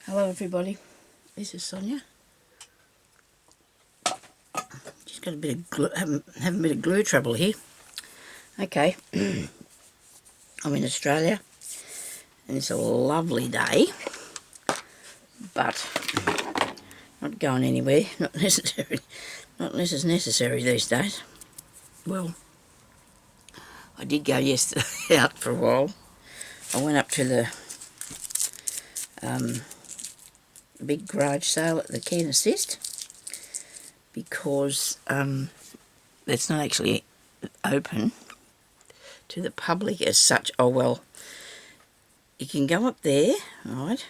Hello everybody, this is Sonya. Just got a bit of glue, having a bit of glue trouble here. Okay, I'm in Australia and it's a lovely day, but not going anywhere, not necessary, not unless it's necessary these days. Well, I did go yesterday out for a while. I went up to the big garage sale at the Can Assist because it's not actually open to the public as such. Oh well, you can go up there, right,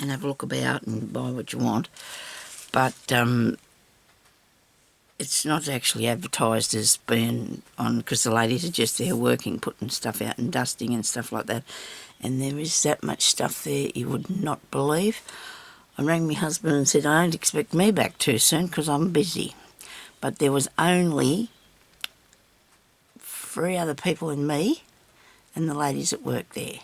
and have a look about and buy what you want, but it's not actually advertised as being on, because the ladies are just there working, putting stuff out and dusting and stuff like that, and there is that much stuff there you would not believe. I rang my husband and said I don't expect me back too soon because I'm busy, but there was only 3 other people and me and the ladies that work there.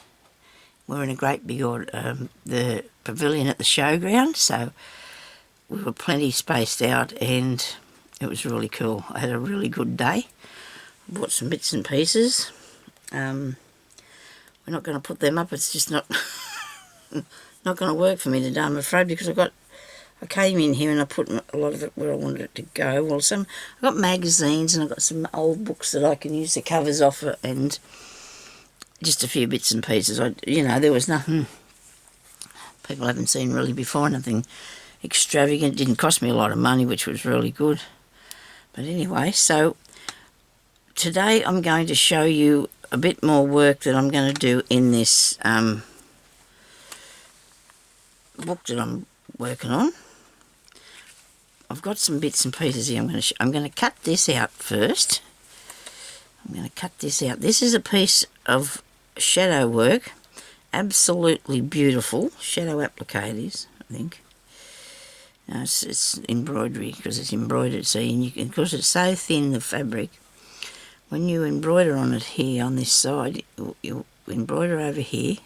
We're in a great big the pavilion at the showground, so we were plenty spaced out and it was really cool. I had a really good day. Bought some bits and pieces. We're not going to put them up, it's just not not going to work for me today, I'm afraid, because I came in here and I put a lot of it where I wanted it to go. Well, I got magazines and I've got some old books that I can use the covers off it, and just a few bits and pieces. There was nothing people haven't seen really before, nothing extravagant. It didn't cost me a lot of money, which was really good. But anyway, so today I'm going to show you a bit more work that I'm going to do in this book that I'm working on. I've got some bits and pieces here. I'm going to cut this out first. I'm going to cut this out. This is a piece of shadow work, absolutely beautiful. Shadow applique it is, I think. No, it's embroidery, because it's embroidered. See, because it's so thin, the fabric, when you embroider on it here on this side, you embroider over here.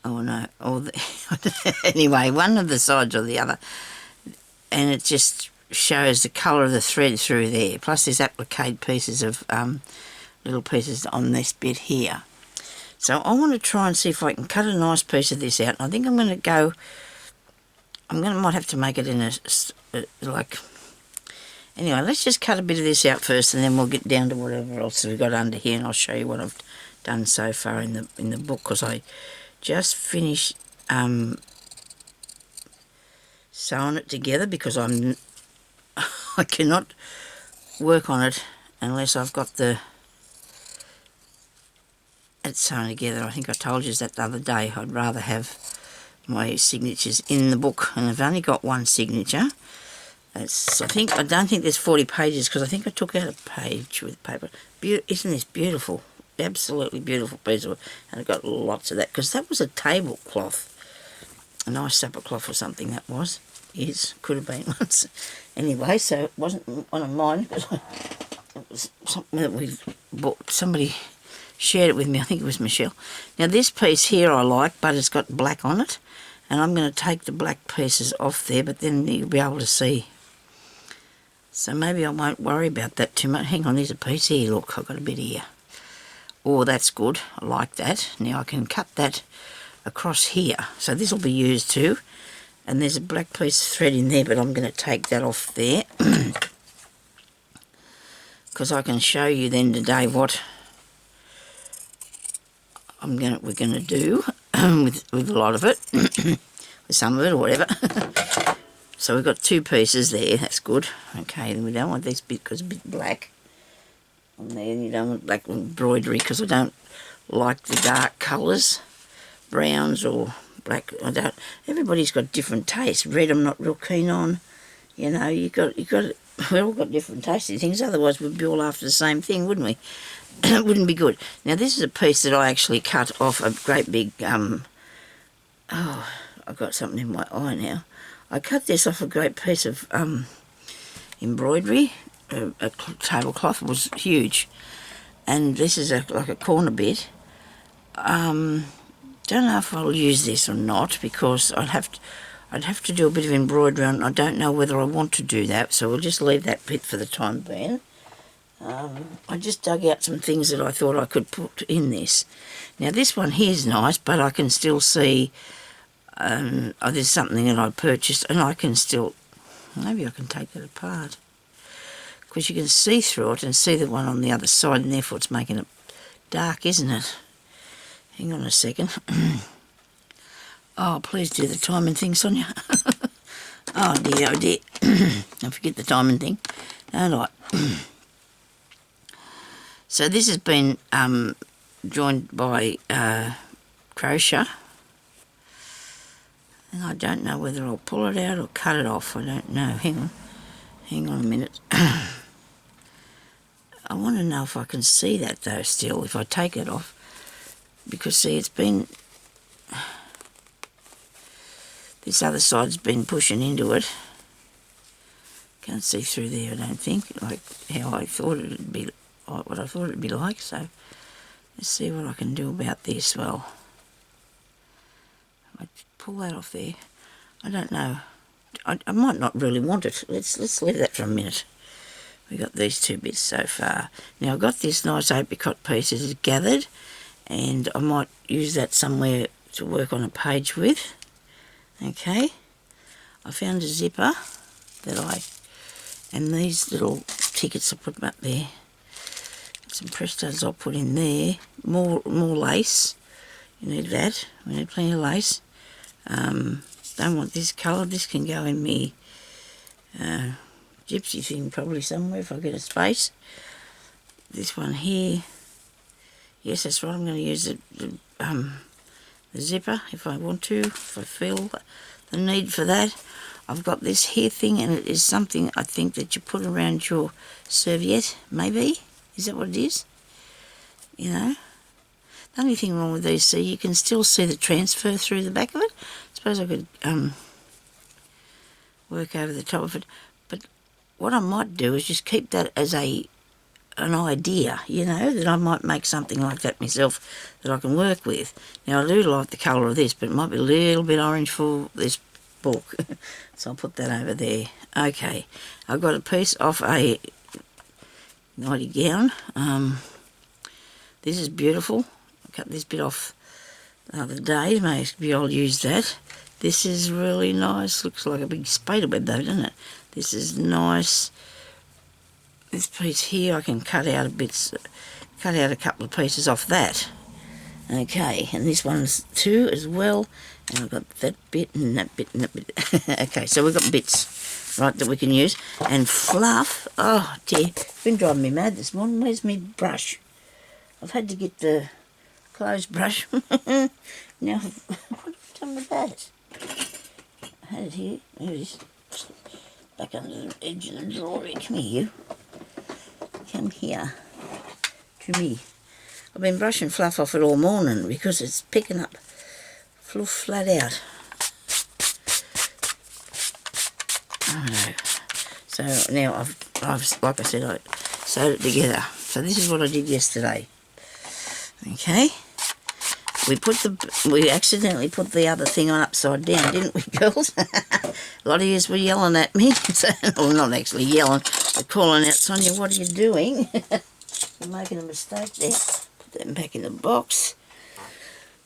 Oh no, anyway, one of the sides or the other, and it just shows the colour of the thread through there. Plus there's applique pieces of little pieces on this bit here. So I want to try and see if I can cut a nice piece of this out. And I think I'm going to go, might have to make it in anyway, let's just cut a bit of this out first and then we'll get down to whatever else we've got under here, and I'll show you what I've done so far in the book, because I just finished sewing it together, because I cannot work on it unless I've got it sewn together. I think I told you that the other day. I'd rather have my signatures in the book, and I've only got one signature. I don't think there's 40 pages, because I think I took out a page with paper. Isn't this beautiful? Absolutely beautiful piece of work. And I've got lots of that, because that was a tablecloth, a nice supper cloth or something that was. Could have been once. Anyway, so it wasn't one of mine, because it was something that we bought. Somebody shared it with me, I think it was Michelle. Now this piece here I like, but it's got black on it, and I'm going to take the black pieces off there, but then you'll be able to see. So maybe I won't worry about that too much. Hang on, there's a piece here, look, I've got a bit here. Oh, that's good, I like that. Now I can cut that across here, so this will be used too. And there's a black piece of thread in there, but I'm going to take that off there, because I can show you then today what we're going to do with a lot of it, with some of it or whatever. So we've got 2 pieces there, that's good. Okay, then we don't want this bit because it's a bit black on there, and you don't want black embroidery, because I don't like the dark colours, browns or black. Everybody's got different tastes. Red I'm not real keen on. You know, we've all got different tasty things, otherwise we'd be all after the same thing, wouldn't we? It wouldn't be good. Now this is a piece that I actually cut off a great big, oh, I've got something in my eye now. I cut this off a great piece of embroidery. A tablecloth. It was huge. And this is like a corner bit. So don't know if I'll use this or not, because I'd have to do a bit of embroidery on it. I don't know whether I want to do that, so we'll just leave that bit for the time being. I just dug out some things that I thought I could put in this. Now this one here is nice, but I can still see there's something that I purchased, and I can still, maybe I can take it apart, because you can see through it and see the one on the other side, and therefore it's making it dark, isn't it? Hang on a second. Oh, please do the timing thing, Sonia. Oh dear, oh dear. I forget the timing thing. Alright. So this has been joined by crochet. And I don't know whether I'll pull it out or cut it off. I don't know. Hang on a minute. I want to know if I can see that though still, if I take it off. Because see, it's been... This other side's been pushing into it. Can't see through there, I don't think, like how I thought it'd be, what I thought it'd be like. So let's see what I can do about this. Well, I pull that off there. I don't know. I might not really want it. Let's leave that for a minute. We got these two bits so far. Now I've got this nice apricot piece that is gathered, and I might use that somewhere to work on a page with. Okay, I found a zipper and these little tickets I put them up there. Some press studs I'll put in there. More lace. You need that. We need plenty of lace. Don't want this colour. This can go in me gypsy thing probably somewhere if I get a space. This one here. Yes, that's right. I'm going to use the zipper if I want to, if I feel the need for that. I've got this hair thing, and it is something I think that you put around your serviette, maybe. Is that what it is? You know? The only thing wrong with these, see, you can still see the transfer through the back of it. I suppose I could work over the top of it. But what I might do is just keep that as an idea, you know, that I might make something like that myself that I can work with. Now I do like the colour of this, but it might be a little bit orange for this book. So I'll put that over there. Okay, I've got a piece off a nighty gown. This is beautiful. I cut this bit off the other day. Maybe I'll use that. This is really nice. Looks like a big spider web though, doesn't it? This is nice. This piece here I can cut out a couple of pieces off that. Okay, and this one's too as well. And I've got that bit and that bit and that bit. Okay, so we've got bits, right, that we can use. And fluff, oh dear, it's been driving me mad this morning. Where's my brush? I've had to get the clothes brush. Now, what have I done with that? I had it here. There it is. Back under the edge of the drawer. Come here, you. Come here. To me. I've been brushing fluff off it all morning because it's picking up fluff flat out. Oh no. So now I've like I said, I sewed it together. So this is what I did yesterday. Okay. We accidentally put the other thing on upside down, didn't we, girls? A lot of yous were yelling at me. Well, not actually yelling, but calling out, Sonia, what are you doing? You're making a mistake there. Put that back in the box.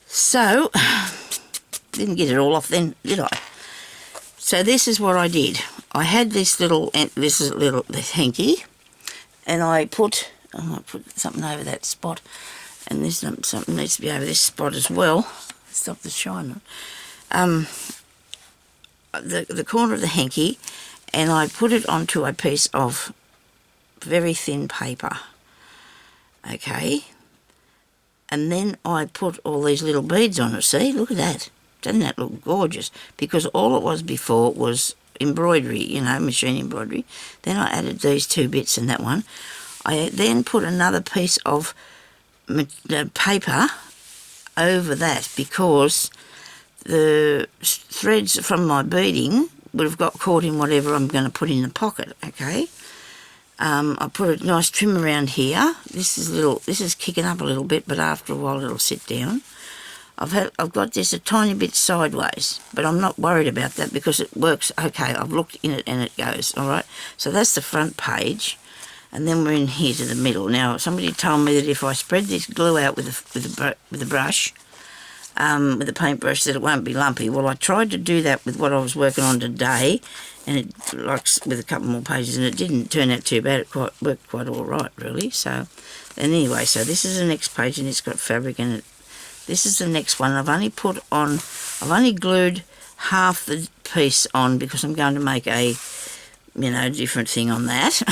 So, didn't get it all off then, did I? So this is what I did. I had this little hanky, and I might put something over that spot. And this something needs to be over this spot as well. Stop the shine on. The corner of the hanky, and I put it onto a piece of very thin paper. Okay. And then I put all these little beads on it. See, look at that. Doesn't that look gorgeous? Because all it was before was embroidery, you know, machine embroidery. Then I added these two bits in that one. I then put another piece of paper over that because the threads from my beading would have got caught in whatever I'm going to put in the pocket. Okay, I put a nice trim around here. This is kicking up a little bit, but after a while it'll sit down. I've got this a tiny bit sideways, but I'm not worried about that because it works okay. I've looked in it and it goes, all right. So that's the front page, and then we're in here to the middle. Now, somebody told me that if I spread this glue out with a brush, with a paintbrush, that it won't be lumpy. Well, I tried to do that with what I was working on today, and it, like with a couple more pages, and it didn't turn out too bad. It worked quite all right, really. So, and anyway, so this is the next page, and it's got fabric in it. This is the next one. I've only glued half the piece on because I'm going to make a, different thing on that.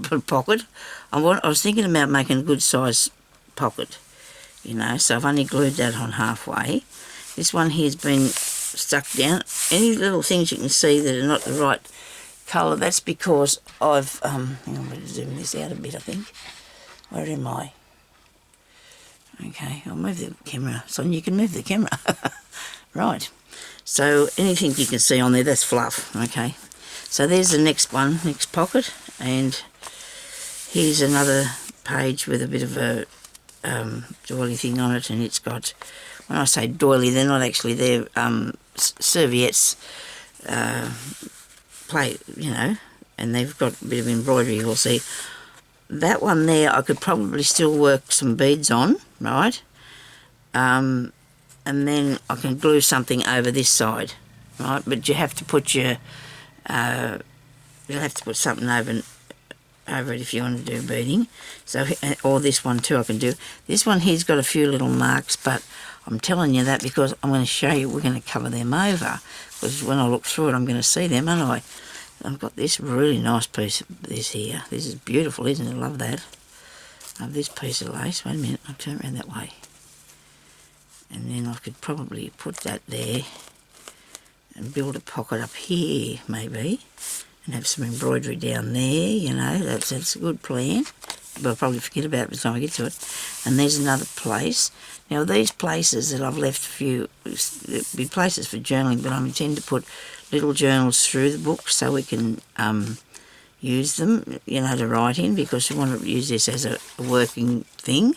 Put a pocket. I was thinking about making a good size pocket, so I've only glued that on halfway. This one here's been stuck down. Any little things you can see that are not the right colour, that's because I've, I'm going to zoom this out a bit, I think. Where am I? Okay, I'll move the camera. Sonya, you can move the camera. Right. So anything you can see on there, that's fluff. Okay. So there's the next one, next pocket. And here's another page with a bit of a doily thing on it. And it's got, when I say doily, they're not actually, they're serviettes, and they've got a bit of embroidery, you'll see. That one there, I could probably still work some beads on, right? And then I can glue something over this side, right? But you have to put you'll have to put something over it if you want to do beading. So, or this one too I can do. This one here's got a few little marks, but I'm telling you that because I'm going to show you, we're going to cover them over. Because when I look through it, I'm going to see them, aren't I? I've got this really nice piece of this here. This is beautiful, isn't it? I love that. I have this piece of lace. Wait a minute, I'll turn around that way. And then I could probably put that there and build a pocket up here, maybe, and have some embroidery down there, that's a good plan. But I'll probably forget about it by the time I get to it. And there's another place. Now, these places that I've left a few, there'll be places for journaling, but I intend to put little journals through the book so we can use them, to write in, because we want to use this as a working thing,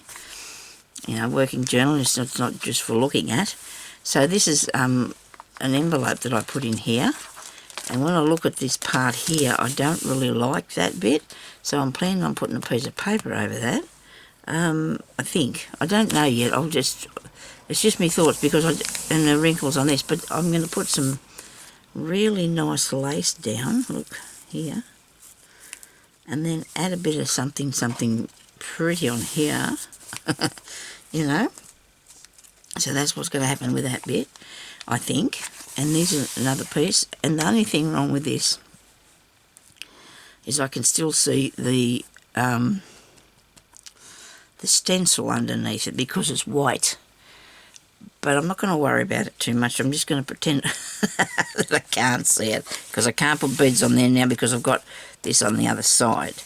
working journal. It's not just for looking at. So this is an envelope that I put in here, and when I look at this part here, I don't really like that bit, so I'm planning on putting a piece of paper over that. I think. I don't know yet. It's just my thoughts, because and the wrinkles on this, but I'm going to put some really nice lace down, look here, and then add a bit of something pretty on here, so that's what's going to happen with that bit, I think. And this is another piece, and the only thing wrong with this is I can still see the stencil underneath it because it's white. But I'm not going to worry about it too much. I'm just going to pretend that I can't see it, because I can't put beads on there now because I've got this on the other side.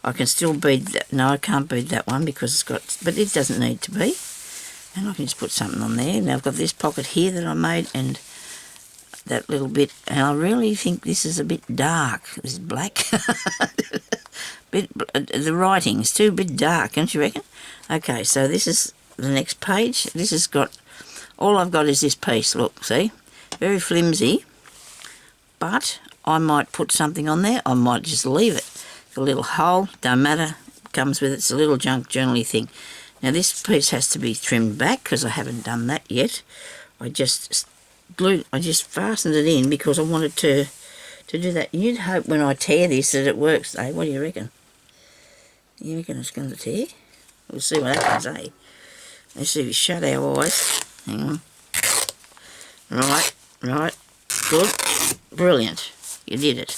I can still bead that. No, I can't bead that one because it's got, but it doesn't need to be. And I can just put something on there. Now I've got this pocket here that I made, and that little bit, and I really think this is a bit dark. This is black. The writing is too a bit dark, don't you reckon? Okay, so this is the next page. This has got, all I've got is this piece, look, see? Very flimsy, but I might put something on there. I might just leave it. A little hole, don't matter, comes with it. It's a little junk journaly thing. Now this piece has to be trimmed back because I haven't done that yet. I just fastened it in because I wanted to do that. You'd hope when I tear this that it works, eh? What do you reckon? You reckon it's going to tear? We'll see what happens, eh? Let's see if we shut our eyes. Hang on. Right. Good. Brilliant. You did it.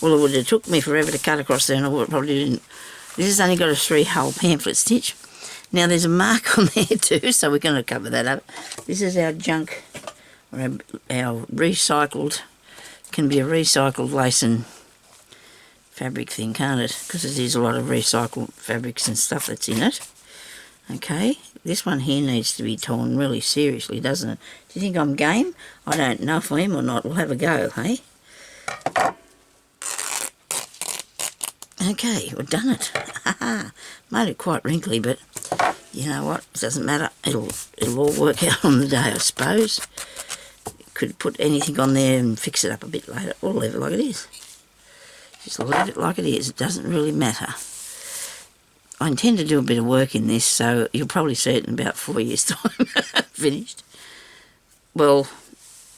Well, it would have took me forever to cut across there, and I probably didn't. This has only got a 3-hole pamphlet stitch. Now, there's a mark on there too, so we're going to cover that up. This is our junk, or our recycled, can be a recycled lace and fabric thing, can't it? Because there's a lot of recycled fabrics and stuff that's in it. Okay, this one here needs to be torn really seriously, doesn't it? Do you think I'm game? I don't know if I am or not. We'll have a go, hey? Okay, we've done it. Made it quite wrinkly, but you know what, it doesn't matter, it'll all work out on the day, I suppose. Could put anything on there and fix it up a bit later, or leave it like it is. Just leave it like it is, it doesn't really matter. I intend to do a bit of work in this, so you'll probably see it in about 4 years' time, finished. Well,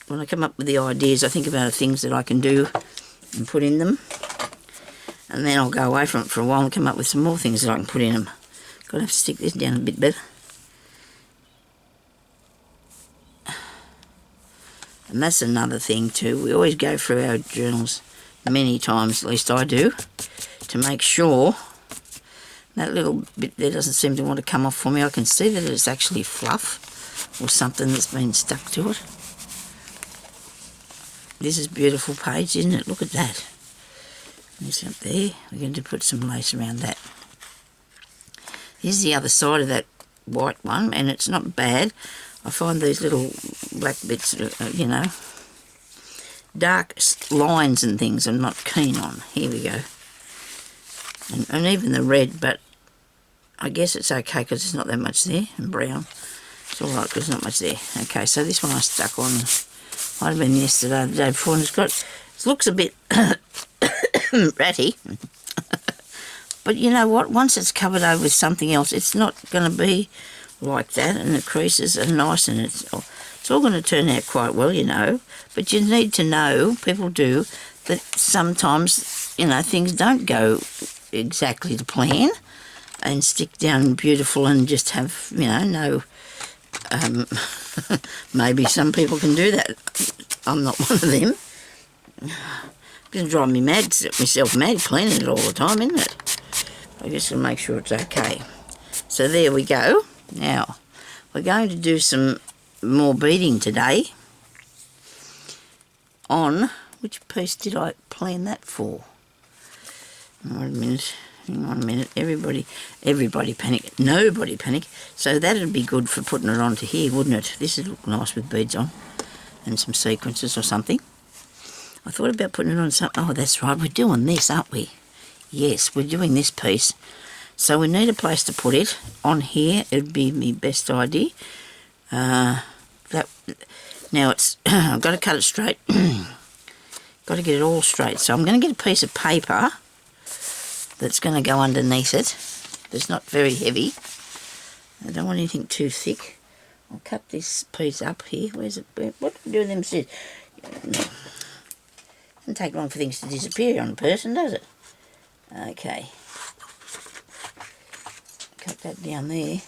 when I come up with the ideas, I think about the things that I can do and put in them. And then I'll go away from it for a while and come up with some more things that I can put in them. Gotta have to stick this down a bit better. And that's another thing too. We always go through our journals many times, at least I do, to make sure that little bit there doesn't seem to want to come off for me. I can see that it's actually fluff or something that's been stuck to it. This is a beautiful page, isn't it? Look at that. It's up there. We're going to put some lace around that. Here's the other side of that white one, and it's not bad. I find these little black bits, you know, dark lines and things I'm not keen on. Here we go. And even the red, but I guess it's okay because there's not that much there. And brown. It's alright because there's not much there. Okay, so this one I stuck on, might have been yesterday or the day before, and it looks a bit ratty. But you know what, once it's covered over with something else, it's not going to be like that, and the creases are nice, and it's all going to turn out quite well, you know. But you need to know, people do, that sometimes, you know, things don't go exactly to plan and stick down beautiful and just have, you know, no... maybe some people can do that. I'm not one of them. It's going to drive me mad, set myself mad cleaning it all the time, isn't it? I just want to make sure it's okay. So there we go. Now, we're going to do some more beading today on, which piece did I plan that for? Hang on a minute, everybody panic, nobody panic. So that'd be good for putting it onto here, wouldn't it? This would look nice with beads on and some sequences or something. I thought about putting it on something. Oh, that's right, we're doing this, aren't we? Yes, we're doing this piece. So we need a place to put it. On here, it'd be my best idea. Now it's, I've got to cut it straight. Got to get it all straight. So I'm going to get a piece of paper that's going to go underneath it. It's not very heavy. I don't want anything too thick. I'll cut this piece up here. Where's it? What do I do with them scissors? It doesn't take long for things to disappear on a person, does it? Okay. Cut that down there.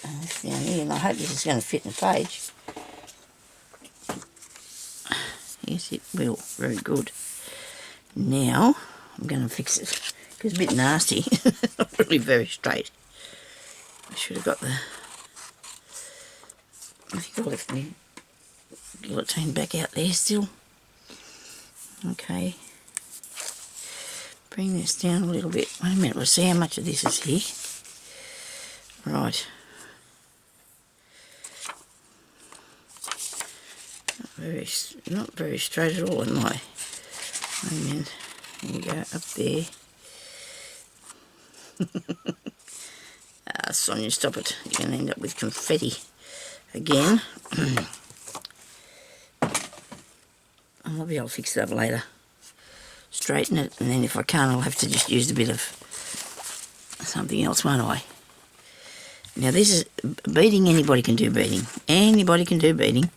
And this down here, and I hope this is going to fit in the page. Yes, it will. Very good. Now, I'm going to fix it. It's a bit nasty. Not really very straight. I should have got the... I think I left my guillotine back out there still. Okay. Bring this down a little bit. Wait a minute, we'll see how much of this is here. Right. Not very straight at all, am I? Wait a minute. There you go, up there. Sonya, stop it. You're going to end up with confetti again. I'll be able to fix it up later. Straighten it, and then if I can't, I'll have to just use a bit of something else, won't I? Now this is beading. Anybody can do beading. Anybody can do beading.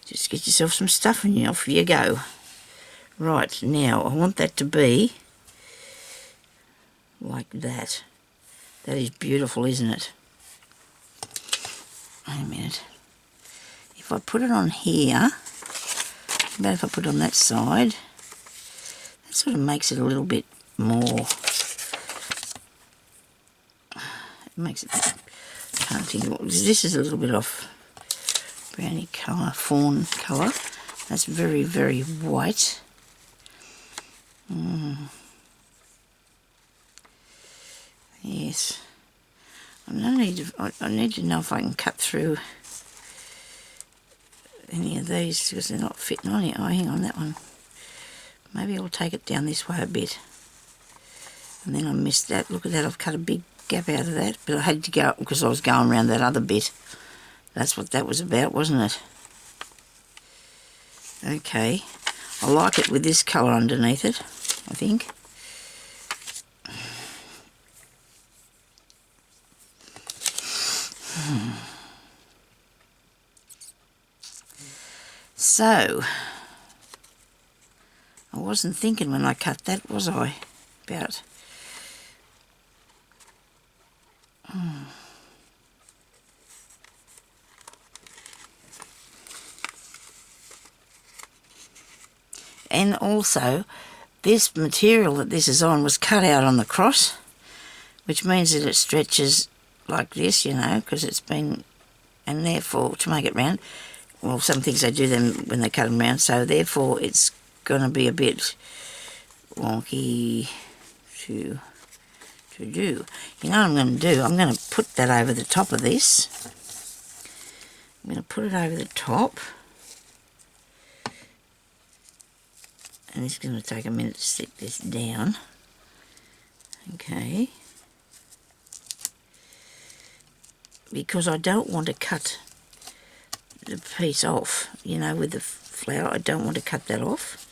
Just get yourself some stuff and off you go. Right, now I want that to be like that. That is beautiful, isn't it? Wait a minute. If I put it on here, about if I put it on that side, that sort of makes it a little bit more, it makes it, I can't think what, this is a little bit off browny colour, fawn colour. That's very, very white. Yes. I need to know if I can cut through any of these because they're not fitting on it. Oh, hang on, that one. Maybe I'll take it down this way a bit. And then I missed that. Look at that, I've cut a big gap out of that. But I had to go up because I was going around that other bit. That's what that was about, wasn't it? Okay. I like it with this colour underneath it, I think. So, I wasn't thinking when I cut that, was I? About... And also, this material that this is on was cut out on the cross, which means that it stretches like this, you know, because it's been... And therefore, to make it round, well, some things they do them when they cut them round, so therefore it's going to be a bit wonky to do. You know what I'm going to do? I'm going to put that over the top of this. I'm going to put it over the top. And it's going to take a minute to stick this down. Okay. Because I don't want to cut the piece off, you know, with the flower. I don't want to cut that off.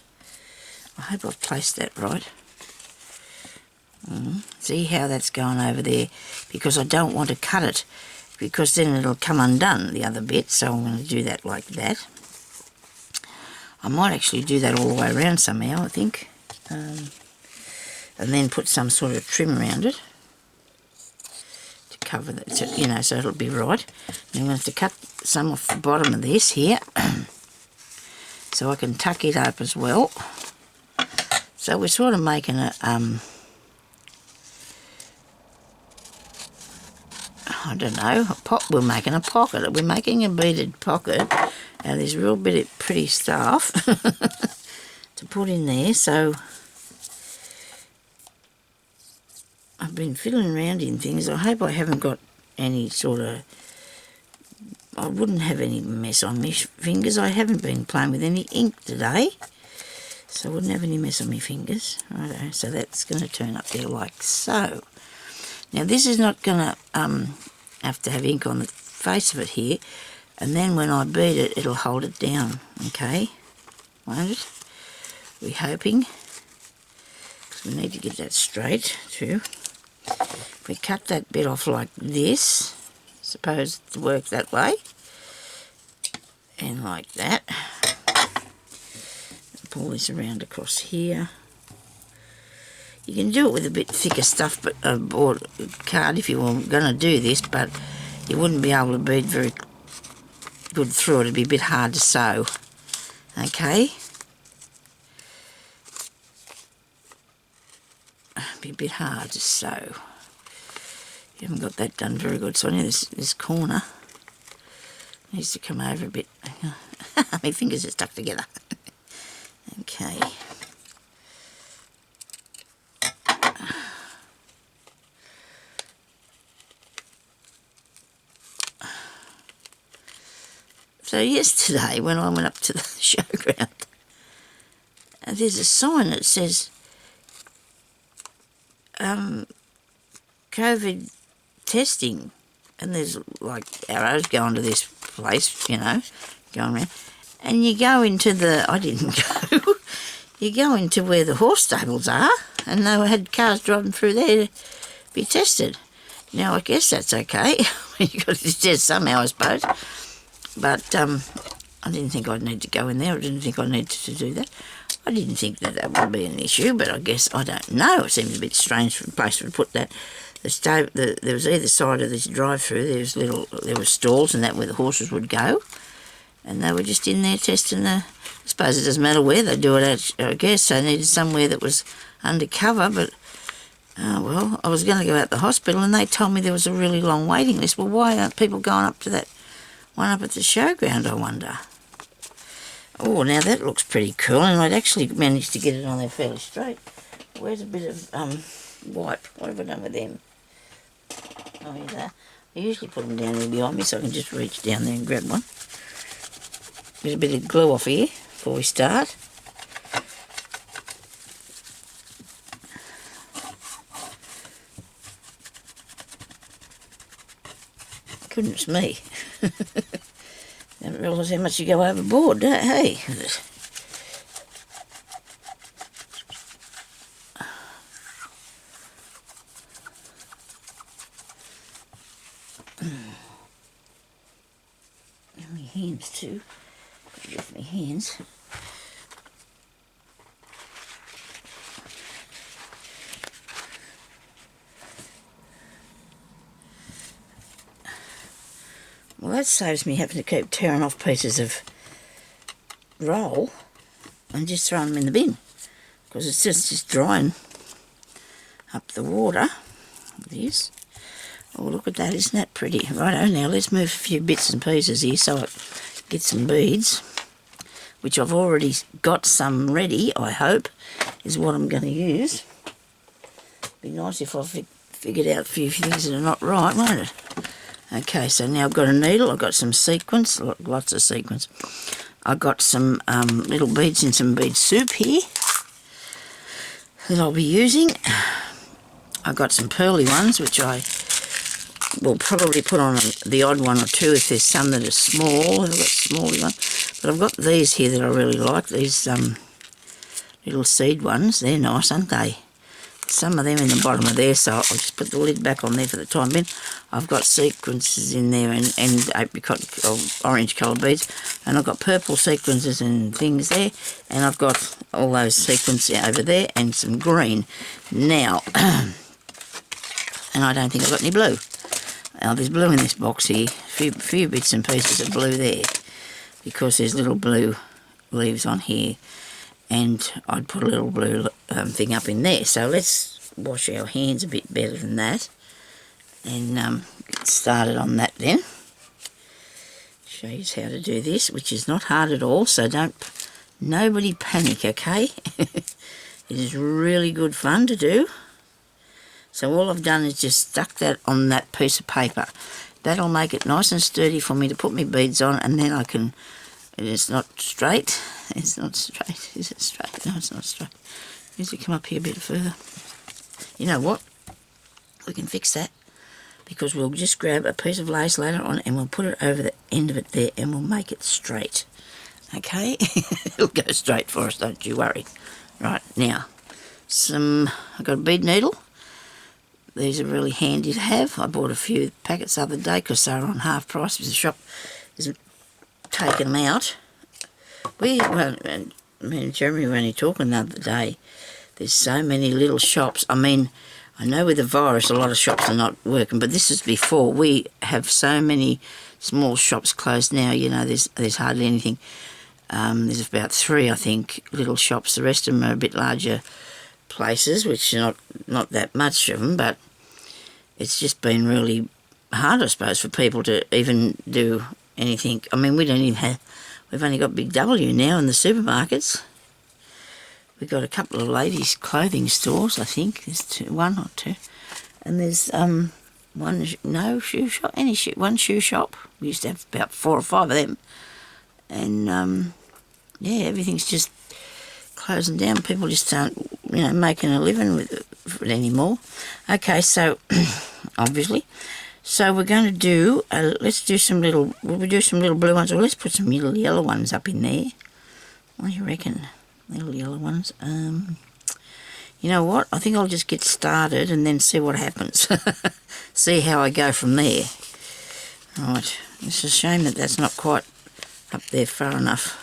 I hope I've placed that right. See how that's going over there? Because I don't want to cut it, because then it'll come undone, the other bit, so I'm going to do that like that. I might actually do that all the way around somehow, I think. And then put some sort of trim around it to cover that, so, you know, so it'll be right. And I'm going to have to cut some off the bottom of this here so I can tuck it up as well. So we're sort of making a, I don't know, we're making a pocket. We're making a beaded pocket out of this real bit of pretty stuff to put in there. So I've been fiddling around in things. I hope I haven't got any sort of... I wouldn't have any mess on my fingers. I haven't been playing with any ink today, so I wouldn't have any mess on my fingers. Righto, so that's going to turn up there like so. Now this is not going to have to have ink on the face of it here, and then when I bead it, it'll hold it down, okay? Won't it? We're hoping. We need to get that straight too. If we cut that bit off like this, suppose to work that way, and like that. Pull this around across here. You can do it with a bit thicker stuff, but or card if you were going to do this, but you wouldn't be able to bead very good through it. It'd be a bit hard to sew. Okay. It'd be a bit hard to sew. You haven't got that done very good, Sonya. This corner needs to come over a bit. My fingers are stuck together. Okay. So yesterday when I went up to the showground, there's a sign that says COVID testing, and there's like arrows going to this place, you know, going around, and you go into the, I didn't go, you go into where the horse stables are, and they had cars driving through there to be tested. Now I guess that's okay. You've got to test somehow, I suppose. But I didn't think I'd need to go in there. I didn't think I needed to do that. I didn't think that that would be an issue, but I guess, I don't know. It seems a bit strange for a place to put that. There was either side of this drive-through, there were stalls and that where the horses would go, and they were just in there testing the... I suppose it doesn't matter where they do it at, I guess. They needed somewhere that was undercover, but... well, I was going to go out to the hospital and they told me there was a really long waiting list. Well, why aren't people going up to that one up at the showground, I wonder? Oh, now that looks pretty cool, and I'd actually managed to get it on there fairly straight. Where's a bit of wipe? What have I done with them? Oh, here's that. I usually put them down there behind me so I can just reach down there and grab one. Get a bit of glue off here before we start. Goodness me. Never realised how much you go overboard, don't you? Hey? And my hands too. Put it off my hands. Well, that saves me having to keep tearing off pieces of roll and just throwing them in the bin, because it's just drying up the water. It is. Oh, look at that, isn't that pretty? Righto, now let's move a few bits and pieces here so I get some beads, which I've already got some ready, I hope, is what I'm going to use. Be nice if I figured out a few things that are not right, won't it? Okay, so now I've got a needle, I've got some sequins, lots of sequins. I've got some little beads in some bead soup here that I'll be using. I've got some pearly ones, which I will probably put on the odd one or two if there's some that are small. I've got smaller ones. But I've got these here that I really like, these little seed ones. They're nice, aren't they? Some of them in the bottom of there, so I'll just put the lid back on there for the time being. I've got sequences in there and apricot or orange coloured beads, and I've got purple sequences and things there, and I've got all those sequins over there and some green. Now, and I don't think I've got any blue. Now there's blue in this box here, a few bits and pieces of blue there, because there's little blue leaves on here. And I'd put a little blue thing up in there. So let's wash our hands a bit better than that. And get started on that then. Show you how to do this, which is not hard at all. So nobody panic, okay? It is really good fun to do. So all I've done is just stuck that on that piece of paper. That'll make it nice and sturdy for me to put my beads on, and then I can... It's not straight. It's not straight. Is it straight? No, it's not straight. Needs to come up here a bit further. You know what? We can fix that, because we'll just grab a piece of lace later on and we'll put it over the end of it there and we'll make it straight. Okay? It'll go straight for us, don't you worry. Right, now, I've got a bead needle. These are really handy to have. I bought a few packets the other day because they were on half price because the shop is taken them out. Me and Jeremy were only talking the other day. There's so many little shops. I mean, I know with the virus a lot of shops are not working, but this is before. We have so many small shops closed now, you know, there's hardly anything. There's about 3, I think, little shops. The rest of them are a bit larger places, which are not that much of them, but it's just been really hard, I suppose, for people to even do anything. I mean, we don't even have... We've only got Big W now in the supermarkets. We've got a couple of ladies' clothing stores, I think. There's one or two. And there's one shoe shop. We used to have about 4 or 5 of them. And, yeah, everything's just closing down. People just aren't, you know, making a living with it anymore. Okay, so, obviously... So we're going to do, let's do some little, will we do some little blue ones, or let's put some little yellow ones up in there. What do you reckon? Little yellow ones. You know what? I think I'll just get started and then see what happens. See how I go from there. Right. It's a shame that that's not quite up there far enough.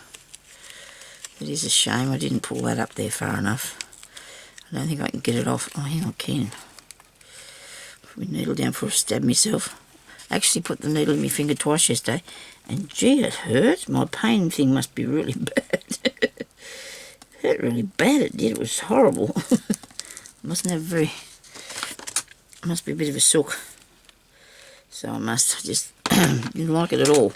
It is a shame I didn't pull that up there far enough. I don't think I can get it off. Oh, hang on, I can. Put my needle down before I stab myself. I actually put the needle in my finger twice yesterday, and gee, it hurt. My pain thing must be really bad. It hurt really bad, it did. It was horrible. Must be a bit of a sook. So I just didn't like it at all.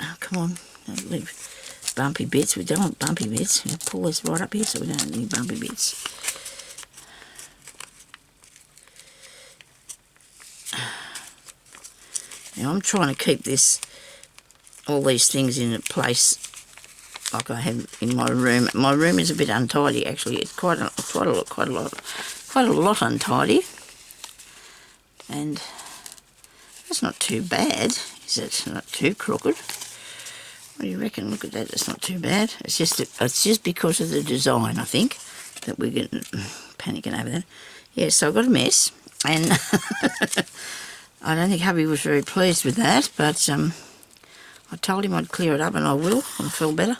Oh, come on. Don't leave bumpy bits. We don't want bumpy bits. We'll pull this right up here so we don't have any bumpy bits. Now I'm trying to keep all these things in a place like I have in my room. My room is a bit untidy actually. It's quite a lot. quite a lot untidy, and that's not too bad, is it? Not too crooked. What do you reckon? Look at that, it's not too bad. It's just because of the design, I think, that we're getting panicking over that. Yeah, so I've got a mess, and I don't think hubby was very pleased with that, but I told him I'd clear it up, and I will when I feel better.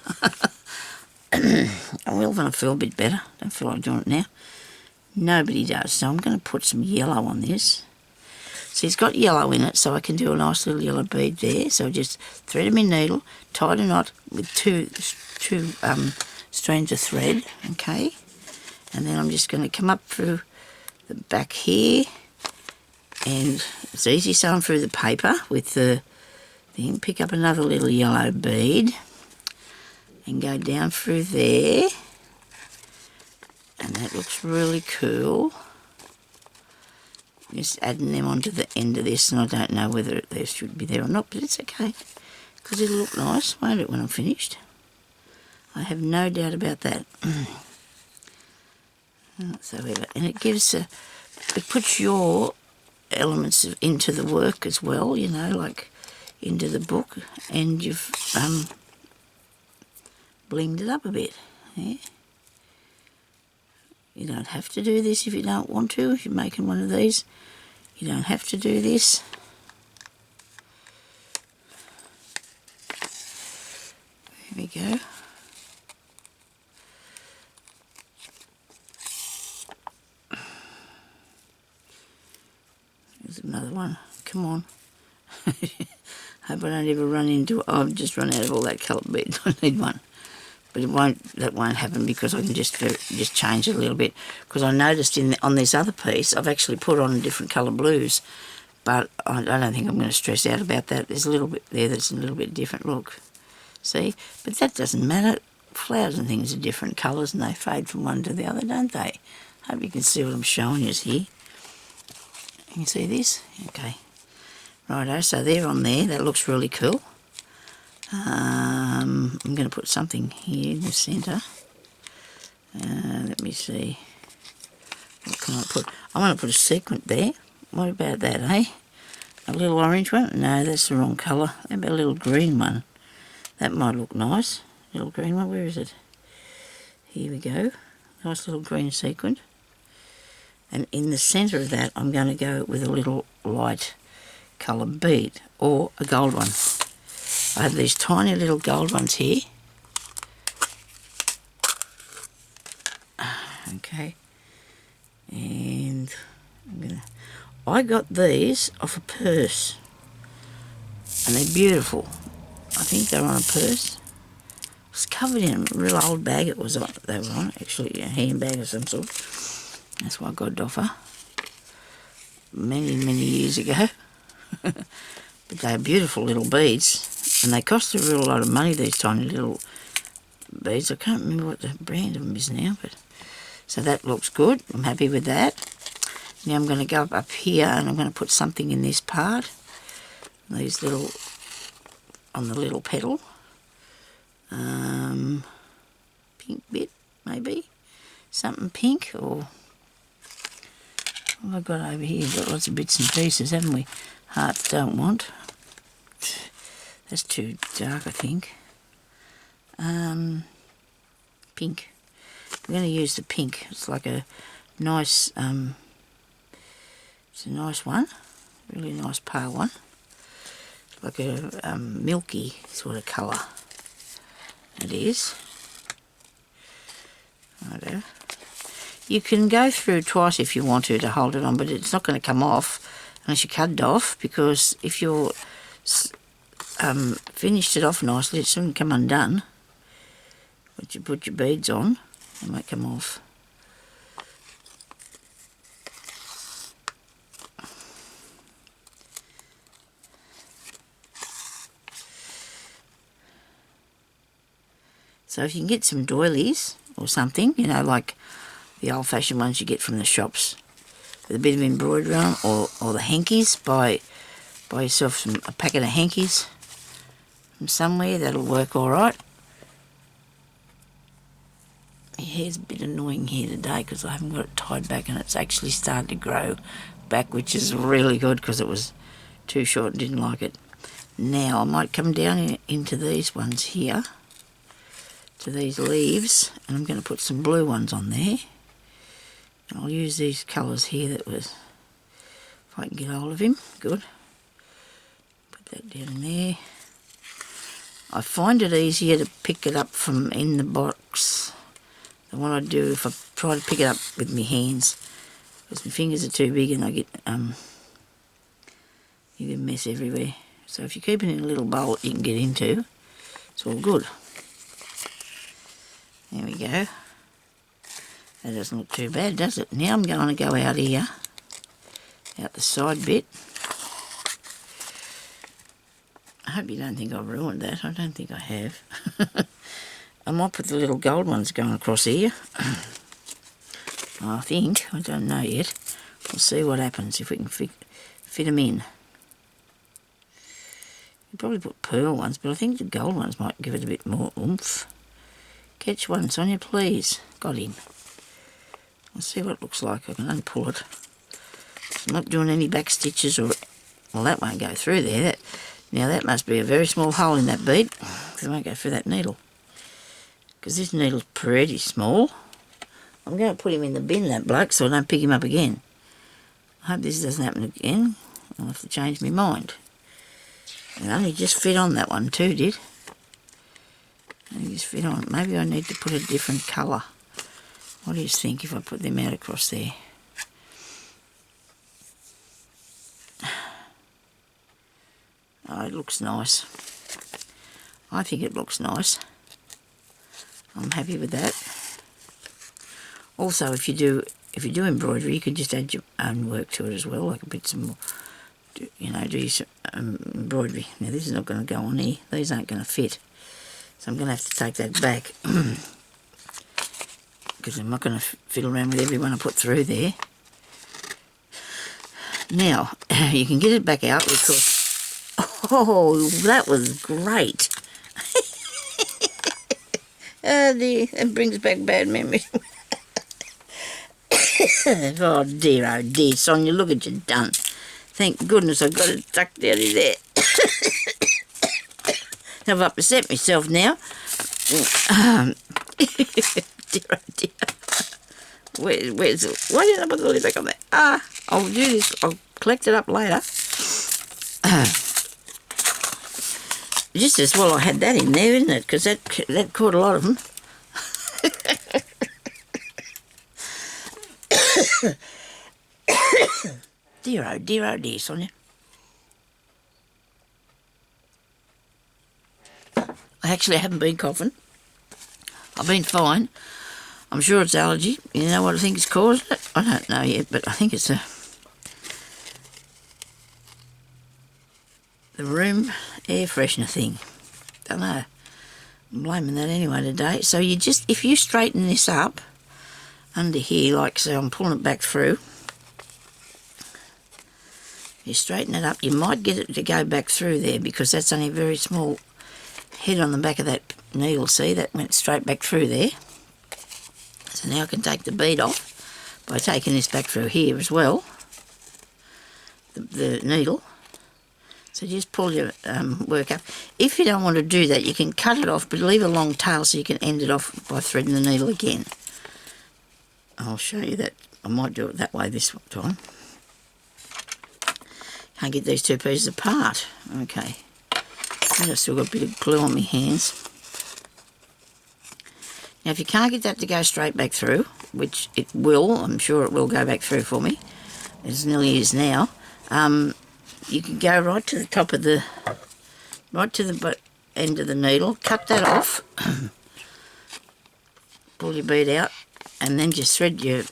I will when I feel a bit better. Don't feel like doing it now. Nobody does, so I'm going to put some yellow on this. So it's got yellow in it, so I can do a nice little yellow bead there. So just thread in my needle, tie a knot with two strands of thread, okay? And then I'm just going to come up through the back here, and it's easy sewing through the paper with the thing. Pick up another little yellow bead and go down through there, and that looks really cool. Just adding them onto the end of this, and I don't know whether they should be there or not, but it's okay, because it'll look nice, won't it, when I'm finished? I have no doubt about that. Whatsoever. And it gives it puts your elements into the work as well, you know, like into the book, and you've blinged it up a bit. Yeah? You don't have to do this if you don't want to. If you're making one of these, you don't have to do this. There we go. There's another one. Come on. Hope I don't ever run into it. Oh, I've just run out of all that coloured bead. I need one. But that won't happen, because I can just change it a little bit. Because I noticed on this other piece, I've actually put on different colour blues, but I don't think I'm going to stress out about that. There's a little bit there that's a little bit different look. See? But that doesn't matter. Flowers and things are different colours, and they fade from one to the other, don't they? Hope you can see what I'm showing you here. You can see this? Okay. Righto, so they're on there. That looks really cool. I'm going to put something here in the centre. Let me see. What can I put? I want to put a sequin there. What about that, eh? A little orange one? No, that's the wrong colour. How about a little green one? That might look nice. Little green one, where is it? Here we go. Nice little green sequin. And in the centre of that, I'm going to go with a little light coloured bead, or a gold one. I have these tiny little gold ones here. Okay. And I got these off a purse. And they're beautiful. I think they're on a purse. It was covered in a real old bag they were on. Actually, a handbag of some sort. That's what I got it off her. Many, many years ago. But they're beautiful little beads. And they cost a real lot of money, these tiny little beads. I can't remember what the brand of them is now, but so that looks good. I'm happy with that. Now I'm going to go up here, and I'm going to put something in this part. These little, on the little petal. Pink bit, maybe. Something pink, or what have I got over here? We've got lots of bits and pieces, haven't we? Hearts don't want. That's too dark, I think. Pink. We're going to use the pink. It's like a nice, it's a nice one. Really nice pale one. Like a milky sort of colour. It is. Righto. You can go through twice if you want to hold it on, but it's not going to come off unless you cut it off, because if you're finished it off nicely, it shouldn't come undone. But you put your beads on, they might come off. So if you can get some doilies or something, you know, like the old-fashioned ones you get from the shops with a bit of embroidery on, or the hankies, buy yourself a packet of hankies from somewhere, that'll work all right. My hair's a bit annoying here today because I haven't got it tied back, and it's actually started to grow back, which is really good because it was too short and didn't like it. Now I might come down into these ones here, to these leaves, and I'm going to put some blue ones on there. And I'll use these colours here that was, if I can get hold of him, good. Put that down in there. I find it easier to pick it up from in the box than what I do if I try to pick it up with my hands, because my fingers are too big and I get you get mess everywhere. So if you keep it in a little bowl you can get into, it's all good. There we go. That doesn't look too bad, does it? Now I'm going to go out here, out the side bit. I hope you don't think I've ruined that. I don't think I have. I might put the little gold ones going across here. I think. I don't know yet. We'll see what happens if we can fit them in. You probably put pearl ones, but I think the gold ones might give it a bit more oomph. Catch one, Sonya, please. Got him. Let's see what it looks like. I can unpull it. I'm not doing any back stitches or... Well, that won't go through there. Now that must be a very small hole in that bead, because it won't go through that needle. Because this needle's pretty small. I'm going to put him in the bin, that bloke, so I don't pick him up again. I hope this doesn't happen again. I'll have to change my mind. It only just fit on that one too, did. Only just fit on. Maybe I need to put a different colour. What do you think if I put them out across there? Oh, it looks nice. I think it looks nice. I'm happy with that. Also, if you do embroidery, you could just add your own work to it as well. Like a bit some more, do some embroidery. Now this is not going to go on here. These aren't going to fit, so I'm going to have to take that back because I'm not going to fiddle around with every one I put through there. Now you can get it back out because. Oh, that was great. Oh dear, that brings back bad memories. Oh dear, Sonya, look at you done. Thank goodness I got it tucked down in there. I've upset myself now. Dear, oh dear. Where's it? Why didn't I put the lid back on there? I'll do this. I'll collect it up later. Just as well I had that in there, isn't it? Because that caught a lot of them. Dear, oh dear, Sonya. I actually haven't been coughing. I've been fine. I'm sure it's allergy. You know what I think it's caused it? I don't know yet, but I think it's the room air freshener thing. Don't know. I'm blaming that anyway today. So you just, if you straighten this up under here, like so I'm pulling it back through, you straighten it up, you might get it to go back through there because that's only a very small head on the back of that needle. See, that went straight back through there. So now I can take the bead off by taking this back through here as well, the needle. So just pull your work up. If you don't want to do that, you can cut it off, but leave a long tail so you can end it off by threading the needle again. I'll show you that. I might do it that way this time. Can't get these two pieces apart. Okay. I've still got a bit of glue on my hands. Now if you can't get that to go straight back through, which it will, I'm sure it will go back through for me, it nearly is now, you can go right to the top of the, right to the end of the needle, cut that off, pull your bead out, and then just thread your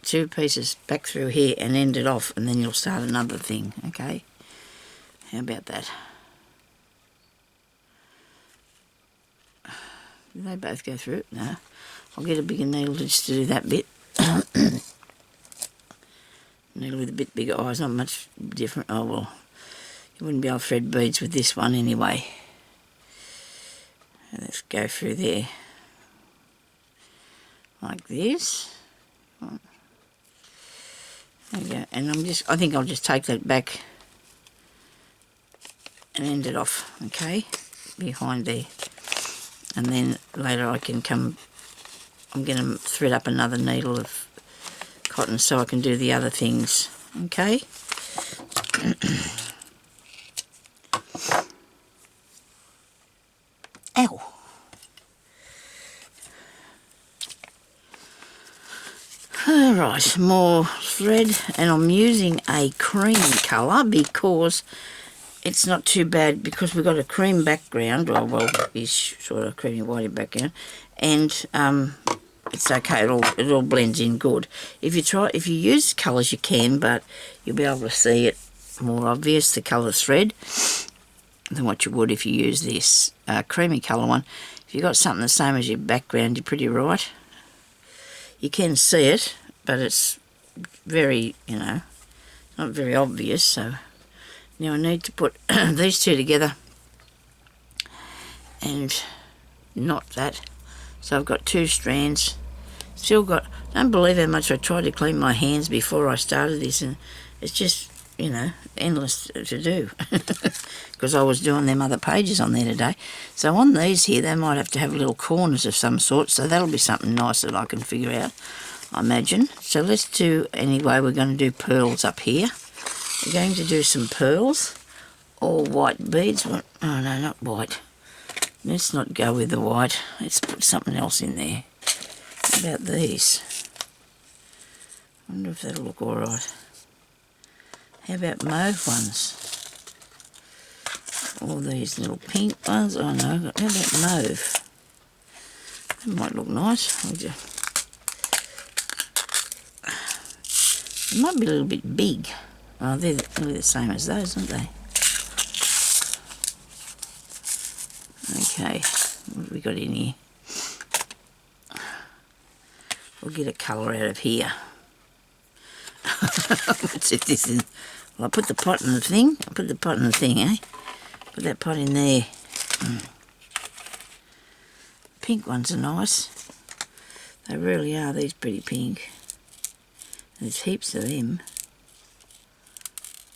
two pieces back through here and end it off, and then you'll start another thing, okay? How about that? Do they both go through it? No. I'll get a bigger needle just to do that bit. Needle with a bit bigger eyes, not much different. Oh well, you wouldn't be able to thread beads with this one anyway. Let's go through there. like this. There we go. And I think I'll just take that back and end it off, okay, behind there. And then later I can come, I'm going to thread up another needle of cotton so I can do the other things, okay. Ow. Alright, more thread, and I'm using a cream colour because it's not too bad, because we've got a cream background, or well, it's sort of creamy whitey background, and it's okay, it all blends in good. If you use colours you can, but you'll be able to see it more obvious, the colour thread, than what you would if you use this creamy colour one. If you've got something the same as your background, you're pretty right. You can see it, but it's very, not very obvious. So now I need to put these two together and knot that. So I've got 2 strands. Still got, don't believe how much I tried to clean my hands before I started this, and it's just, endless to do because I was doing them other pages on there today. So on these here, they might have to have little corners of some sort, so that'll be something nice that I can figure out, I imagine. So let's do, anyway, we're going to do pearls up here. We're going to do some pearls, or white beads. Oh no, not white. Let's not go with the white. Let's put something else in there. How about these? I wonder if that'll look alright. How about mauve ones? All these little pink ones. Oh no, how about mauve? That might look nice. It might be a little bit big. Oh, they're the same as those, aren't they? Okay, what have we got in here? We'll get a colour out of here. Let's see if this is... Well, I put the pot in the thing. Put that pot in there. Pink ones are nice. They really are, these pretty pink. There's heaps of them.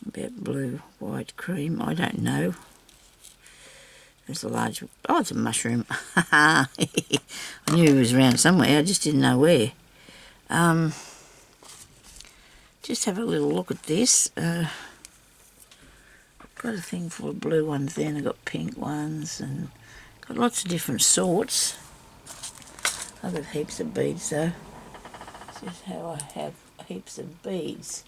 About blue, white, cream, I don't know. There's a large... Oh, it's a mushroom. I knew he was around somewhere, I just didn't know where. Just have a little look at this. I've got a thing full of blue ones there, and I've got pink ones, and got lots of different sorts. I've got heaps of beads though. This is how I have heaps of beads.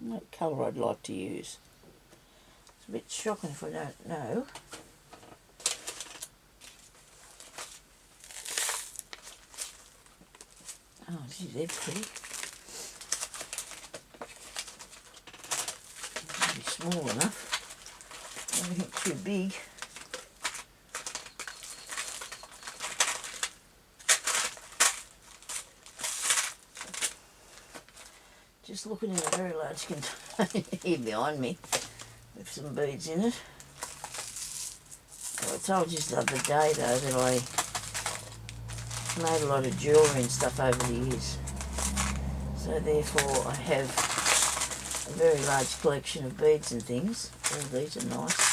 What colour I'd like to use. It's a bit shocking if I don't know. Oh, gee, they're pretty. Maybe small enough. Everything too big. Just looking in a very large container here behind me with some beads in it. So I told you the other day though that I made a lot of jewellery and stuff over the years. So therefore I have a very large collection of beads and things. All these are nice.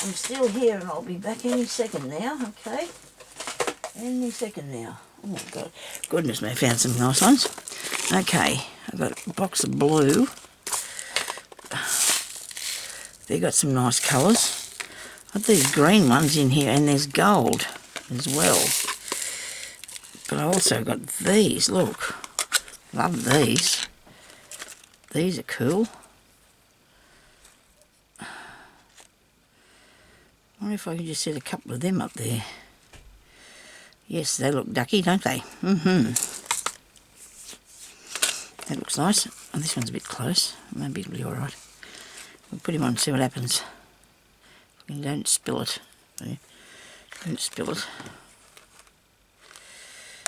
I'm still here and I'll be back any second now, okay? Any second now. Oh my God. Goodness me, I found some nice ones. Okay, I've got a box of blue. They've got some nice colours. I've got these green ones in here, and there's gold as well. But I also got these, look. Love these. These are cool. I wonder if I could just set a couple of them up there. Yes, they look ducky, don't they? That looks nice. Oh, this one's a bit close. Maybe it'll be alright. We'll put him on and see what happens. And don't spill it. Don't spill it.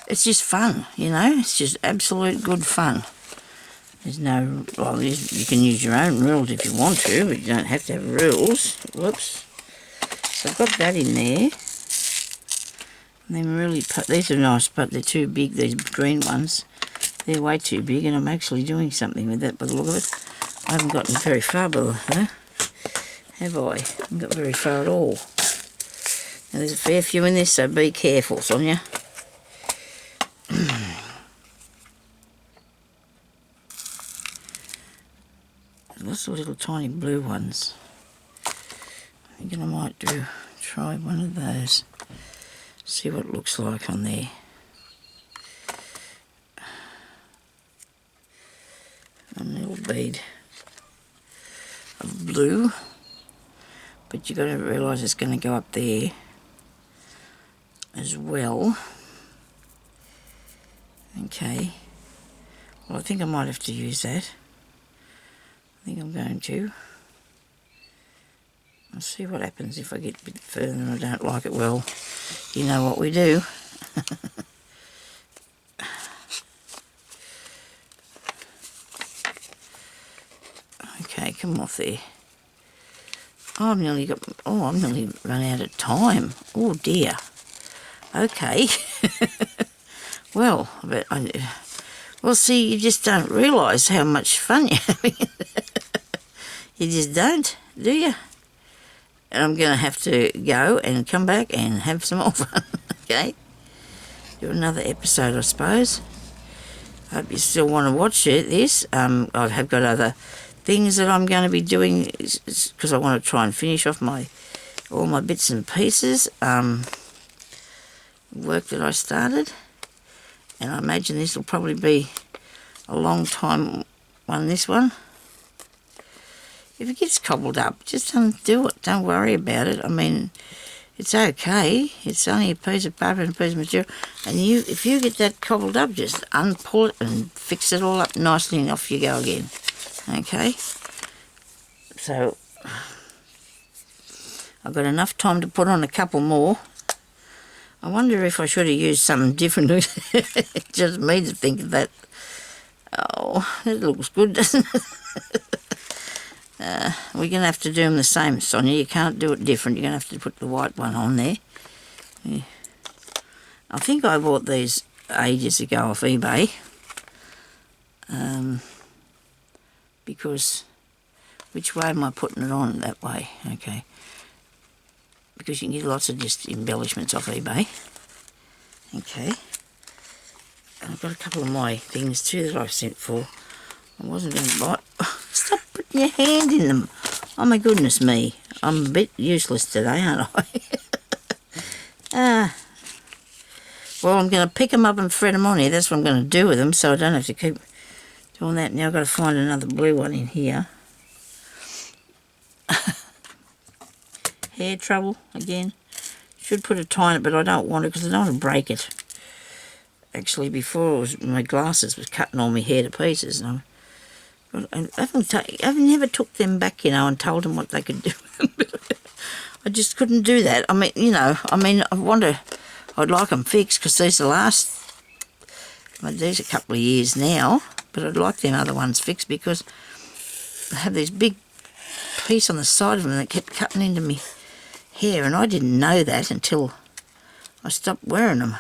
it's just fun, you know. It's just absolute good fun. There's no, well, you can use your own rules if you want to, but you don't have to have rules. Whoops. So I've got that in there. And then really, these are nice, but they're too big, these green ones. They're way too big, and I'm actually doing something with that by the look of it. I haven't gotten very far, though, have I? I haven't got very far at all. Now, there's a fair few in this, so be careful, Sonya. Lots of little tiny blue ones. I'm thinking I might try one of those. See what it looks like on there. A little bead of blue, but you've got to realise it's going to go up there as well. Okay, well I think I might have to use that. I think I'm going to. I'll see what happens if I get a bit further and I don't like it. Well, you know what we do. Okay, come off there. Oh, I've nearly run out of time. Oh dear. Okay. Well, well, see, you just don't realise how much fun you're having. You just don't, do you? And I'm going to have to go and come back and have some more fun, okay? Do another episode, I suppose. I hope you still want to watch this. I have got other things that I'm going to be doing because I want to try and finish off all my bits and pieces. Work that I started. And I imagine this will probably be a long time one, this one. If it gets cobbled up, just undo it. Don't worry about it. I mean, it's okay. It's only a piece of paper and a piece of material. And if you get that cobbled up, just unpull it and fix it all up nicely and off you go again. Okay? So, I've got enough time to put on a couple more. I wonder if I should have used something different. Just me to think of that. Oh, it looks good, doesn't it? We're going to have to do them the same, Sonya. You can't do it different. You're going to have to put the white one on there. Yeah. I think I bought these ages ago off eBay. Because, which way am I putting it on? That way, okay. Because you can get lots of just embellishments off eBay. Okay. And I've got a couple of my things too that I've sent for. I wasn't going to buy. Oh, stop putting your hand in them. Oh my goodness me. I'm a bit useless today, aren't I? Well, I'm going to pick them up and thread them on here. That's what I'm going to do with them, so I don't have to keep doing that. Now I've got to find another blue one in here. Hair trouble again. Should put a tie in it, but I don't want it because I don't want to break it. Actually, before my glasses was cutting all my hair to pieces, and I've never took them back, you know, and told them what they could do. I just couldn't do that. I mean, you know, I'd like them fixed because these are these are a couple of years now, but I'd like them other ones fixed because I have this big piece on the side of them that kept cutting into me hair, and I didn't know that until I stopped wearing them.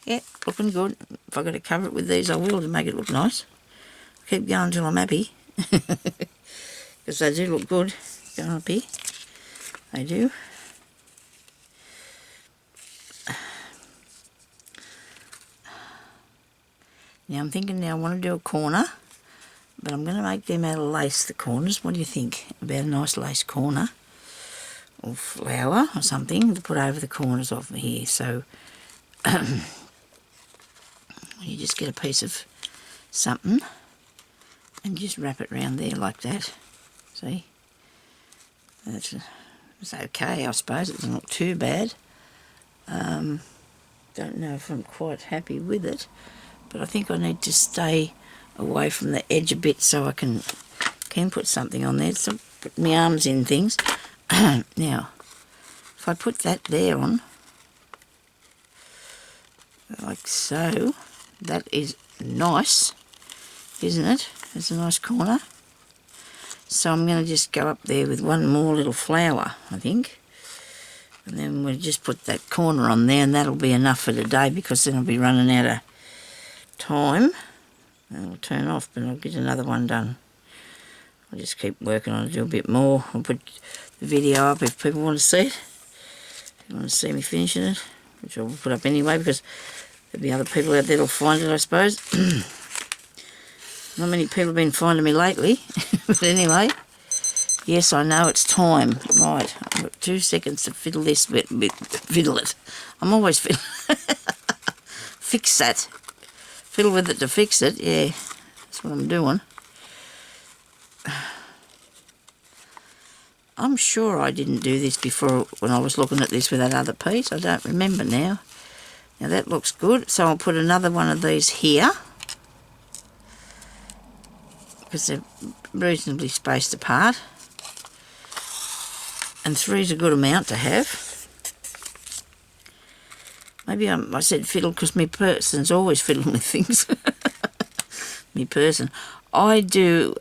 Yeah, looking good. If I've got to cover it with these, I will to make it look nice. Keep going until I'm happy. Because they do look good going up here. They do. Now I'm thinking I want to do a corner, but I'm going to make them out of lace, the corners. What do you think about a nice lace corner? Or flower or something to put over the corners of here. So you just get a piece of something and just wrap it around there like that. See? It's okay, I suppose. It doesn't look too bad. Don't know if I'm quite happy with it, but I think I need to stay away from the edge a bit so I can put something on there. So put my arms in things. Now, if I put that there on, like so, that is nice, isn't it? It's a nice corner. So I'm going to just go up there with one more little flower, I think. And then we'll just put that corner on there, and that'll be enough for today, because then I'll be running out of time. And I'll turn off, but I'll get another one done. I'll just keep working on it, do a bit more. I'll put the video up if people want to see it. If you want to see me finishing it, which I'll put up anyway, because there'll be other people out there that'll find it, I suppose. Not many people have been finding me lately. But anyway, yes, I know it's time. Right, I've got 2 seconds to fiddle this bit, fiddle it. I'm always fiddling. Fix that. Fiddle with it to fix it, yeah. That's what I'm doing. I'm sure I didn't do this before when I was looking at this with that other piece. I don't remember now. Now that looks good. So I'll put another one of these here, because they're reasonably spaced apart. And 3 is a good amount to have. Maybe I said fiddle because me person's always fiddling with things. Me person. I do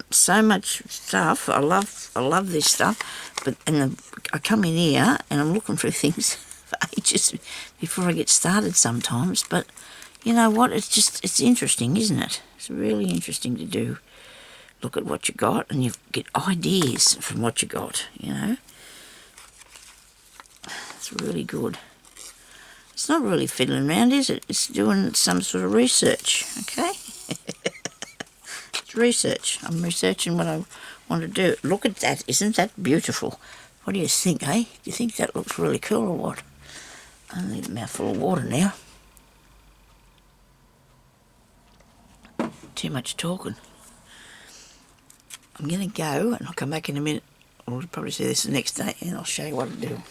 so much stuff. I love this stuff. But I come in here and I'm looking through things for ages before I get started sometimes. But you know what? It's interesting, isn't it? It's really interesting to do. Look at what you got, and you get ideas from what you got, you know. It's really good. It's not really fiddling around, is it? It's doing some sort of research, okay? It's research. I'm researching what I want to do. Look at that. Isn't that beautiful? What do you think, eh? Do you think that looks really cool or what? I need a mouthful of water now. Too much talking. I'm going to go, and I'll come back in a minute. We'll probably see this the next day, and I'll show you what I do.